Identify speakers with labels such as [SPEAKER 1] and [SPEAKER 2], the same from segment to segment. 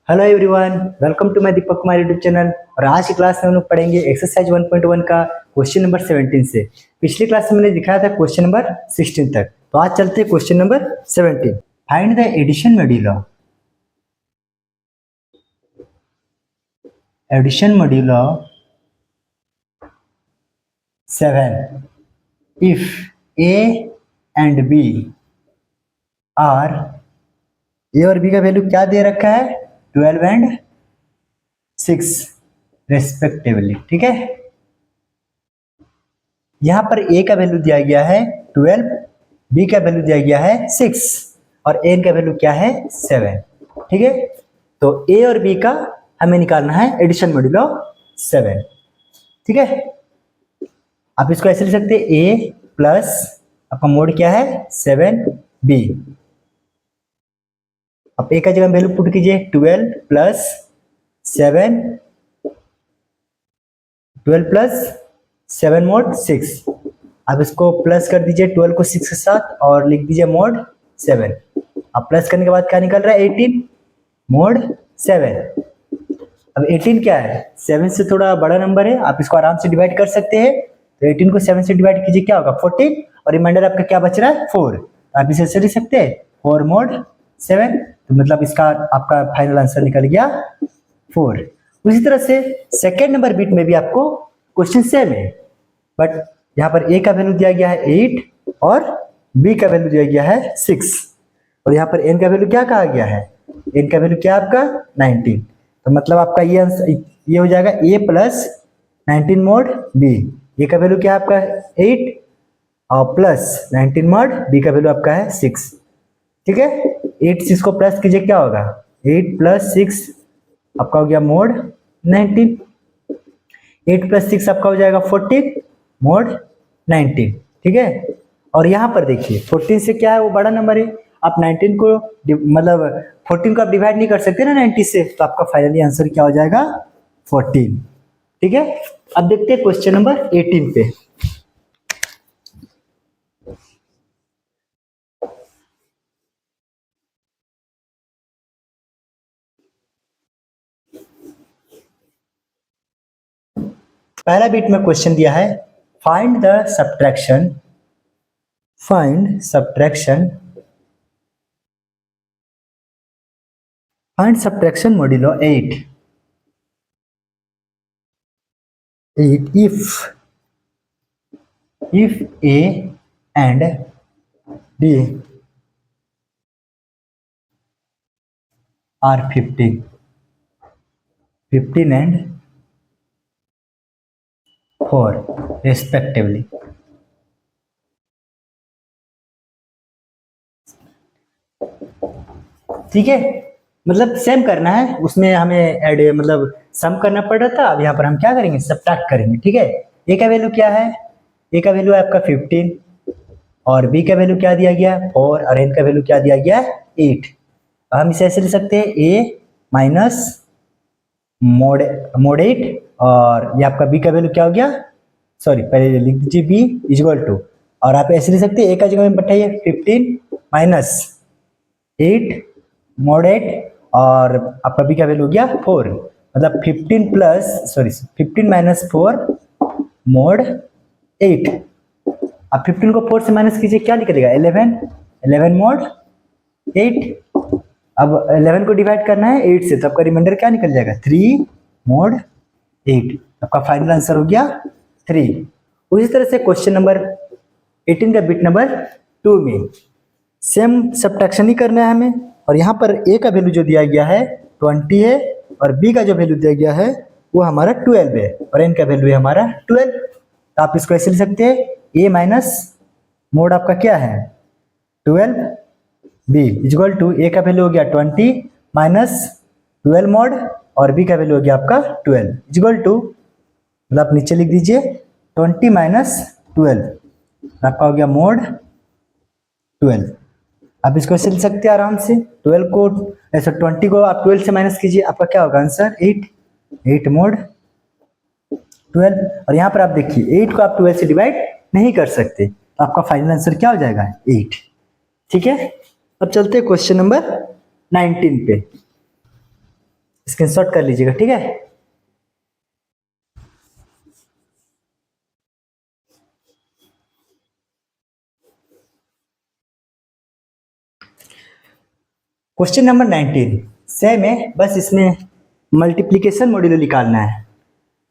[SPEAKER 1] Hello everyone, welcome to my Deepak Kumar YouTube channel. और आज की क्लास में हम लोग पढ़ेंगे एक्सरसाइज 1.1 का क्वेश्चन नंबर 17 से। पिछली क्लास में मैंने दिखाया था क्वेश्चन नंबर 16 तक, तो आज चलते हैं question number 17। Find the addition modulo 7 if A and B are, A और बी का वैल्यू क्या दे रखा है, 12 एंड 6 रेस्पेक्टिवली। ठीक है, यहां पर ए का वैल्यू दिया गया है 12, बी का वैल्यू दिया गया है 6 और एन का वैल्यू क्या है 7। ठीक है, तो ए और बी का हमें निकालना है एडिशन मॉड्यूलो 7। ठीक है, आप इसको ऐसे लिख सकते हैं ए प्लस आपका मोड क्या है 7b। आप ए का जगह वैल्यू पुट कीजिए 12 प्लस 7, 12 प्लस 7 मोड 6। आप इसको प्लस कर दीजिए 12 को 6 के साथ और लिख दीजिए मोड 7। अब प्लस करने के बाद क्या निकल रहा है 18 मोड 7। अब 18 क्या है, 7 से थोड़ा बड़ा नंबर है, आप इसको आराम से डिवाइड कर सकते हैं। तो 18 को 7 से डिवाइड कीजिए, क्या होगा 14, और रिमाइंडर आपका क्या बच रहा है 4। आप इसे ऐसे लिख सकते हैं 4 मोड 7। तो मतलब इसका आपका फाइनल आंसर निकल गया 4। उसी तरह से सेकेंड नंबर बीट में भी आपको क्वेश्चन सेम है, बट यहाँ पर ए का वैल्यू दिया गया है 8 और बी का वैल्यू दिया गया है 6, और यहाँ पर एन का वैल्यू क्या कहा गया है, एन का वैल्यू क्या आपका 19। तो मतलब आपका ये आंसर ये हो जाएगा ए प्लस 19 मोड बी। ए का वैल्यू क्या है आपका 8 और प्लस 19 मोड बी का वैल्यू आपका है 6। ठीक है, 8 6 को प्लस कीजिए, क्या होगा 8 प्लस 6 आपका हो गया मोड 19। 8 प्लस 6 आपका हो जाएगा 14 मोड 19। ठीक है, और यहाँ पर देखिए 14 से क्या है, वो बड़ा नंबर है। आप 19 को मतलब 14 को आप डिवाइड नहीं कर सकते ना 90 से, तो आपका फाइनली आंसर क्या हो जाएगा 14। ठीक है, अब देखते हैं क्वेश्चन नंबर 18 पे। पहला बीट में क्वेश्चन दिया है find the subtraction modulo 8 if a and b are 15 and 4 respectively। ठीक है, मतलब सेम करना है, उसमें हमें ऐड मतलब सम करना पड़ रहा था, अब यहाँ पर हम क्या करेंगे सब्ट्रैक्ट करेंगे। ठीक है, ए का वैल्यू क्या है, ए का वैल्यू है आपका 15 और बी का वैल्यू क्या दिया गया 4 और एन का वैल्यू क्या दिया गया 8। हम इसे ऐसे लिख सकते हैं ए माइनस मोड 8 और ये आपका बी का वैल्यू क्या हो गया, सॉरी पहले लिख दीजिए बी इक्वल टू, और आप ऐसे लिख सकते हैं ए का जगह में बैठाइए 15 माइनस 8 मोड 8 और आपका बी का वैल्यू हो गया 4, मतलब 15 माइनस 4 मोड 8। अब 15 को 4 से माइनस कीजिए, क्या निकलेगा 11 मोड 8। अब 11 को डिवाइड करना है 8 से, तो आपका रिमाइंडर क्या निकल जाएगा 3 मोड 8। आपका फाइनल आंसर हो गया 3। उसी तरह से क्वेश्चन नंबर 18 का बिट नंबर 2 में सेम सब्ट्रैक्शन ही करना है हमें, और यहाँ पर ए का वैल्यू जो दिया गया है 20 है और बी का जो वैल्यू दिया गया है वो हमारा 12 है और एन का वैल्यू है हमारा 12। तो आप इसको ऐसे लिख सकते हैं ए माइनस मोड आपका क्या है 12 बी इक्वल टू ए का वैल्यू हो गया 20 माइनस 12 मोड और बी का वैल्यू हो गया आपका 12 इक्वल टू, मतलब आप नीचे लिख दीजिए 20 माइनस 12 आपका हो गया मोड 12। आप इसको ऐसे लिख सकते हैं आराम से 12 को ऐसा 20 को आप 12 से माइनस कीजिए, आपका क्या होगा आंसर 8 मोड 12। और यहाँ पर आप देखिए 8 को आप 12 से डिवाइड नहीं कर सकते, तो आपका फाइनल आंसर क्या हो जाएगा 8। ठीक है, अब चलते हैं क्वेश्चन नंबर 19 पे। स्क्रीनशॉट कर लीजिएगा, ठीक है। क्वेश्चन नंबर 19 सेम है, बस इसमें मल्टीप्लिकेशन मॉड्यूलो निकालना है।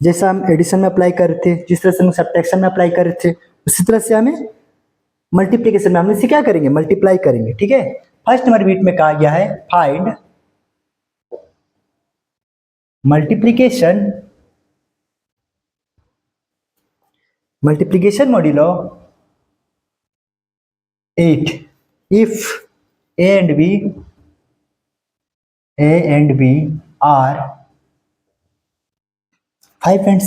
[SPEAKER 1] जैसा हम एडिशन में अप्लाई कर रहे थे, जिस तरह से हम सब्ट्रैक्शन में अप्लाई कर रहे थे, उसी तरह से हमें मल्टीप्लिकेशन में हम इसे क्या करेंगे, मल्टीप्लाई करेंगे, ठीक है। फर्स्ट नंबर बीट में कहा गया है find multiplication modulo 8 if a and b are 5 and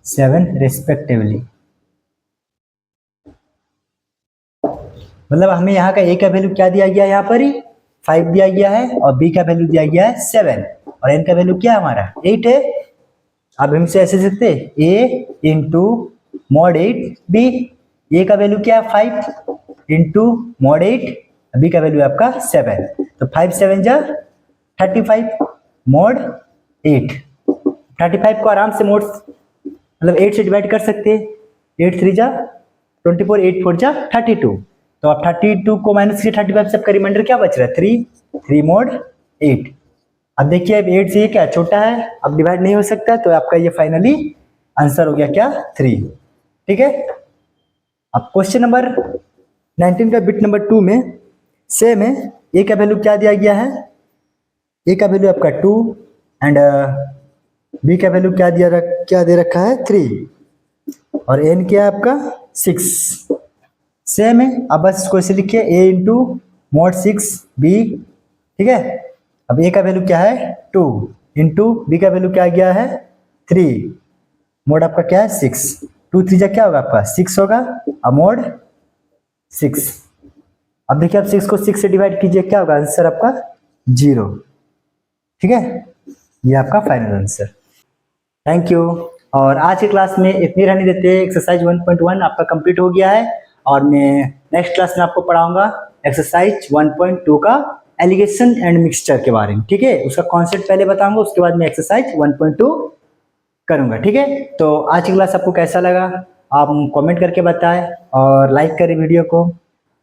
[SPEAKER 1] 7 respectively। मतलब हमें यहाँ का a का वैल्यू क्या दिया गया है, यहाँ पर ही 5 दिया गया है और b का वैल्यू दिया गया है 7 और n का वैल्यू क्या हमारा 8 है। अब हम इसे ऐसे लिखते हैं a into mod 8 b, a का वैल्यू क्या है 5 इंटू मॉड 8, b का वैल्यू आपका 7, तो 5 7 जा 35 मॉड 8। 35 को आराम से मोड मतलब 8 से डिवाइड कर सकते हैं, 8 3 जा 24, 8 4 जा 32, तो आप 32 को माइनस कीजिए 35 से, आपका रिमाइंडर क्या बच रहा है 3 मॉड 8। अब देखिए अब 8 से ये क्या छोटा है, अब डिवाइड नहीं हो सकता, तो आपका ये फाइनली आंसर हो गया क्या 3, ठीक है। अब क्वेश्चन नंबर 19 का बिट नंबर 2 में सेम है, ए का वैल्यू क्या दिया गया है, ए का वैल्यू आपका 2 एंड बी का वैल्यू क्या दे रखा है 3 और एन क्या है आपका 6, सेम है। अब बस इसको ऐसे लिखिए ए इंटू मॉड 6 बी, ठीक है। अब ए का वैल्यू क्या है 2 इंटू बी का वैल्यू क्या गया है 3, मोड आपका क्या है 6, 2 3 जा क्या होगा आपका 6 होगा, अब मोड 6। अब देखिए आप 6 को 6 से डिवाइड कीजिए, क्या होगा आंसर आपका 0, ठीक है। ये आपका फाइनल आंसर। Thank you. और आज की क्लास में इतनी रहने देते हैं, एक्सरसाइज 1.1 आपका कंप्लीट हो गया है और मैं नेक्स्ट क्लास में आपको पढ़ाऊंगा एक्सरसाइज 1.2 का एलिगेशन एंड मिक्सचर के बारे में, ठीक है। उसका कॉन्सेप्ट पहले बताऊंगा, उसके बाद मैं एक्सरसाइज 1.2 करूंगा, ठीक है। तो आज की क्लास आपको कैसा लगा आप कमेंट करके बताएं और लाइक करें वीडियो को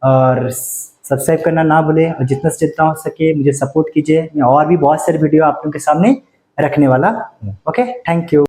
[SPEAKER 1] और सब्सक्राइब करना ना भूलें और जितना से जितना हो सके मुझे सपोर्ट कीजिए। मैं और भी बहुत सारी वीडियो आप लोगों के सामने रखने वाला हूँ। Okay, thank you.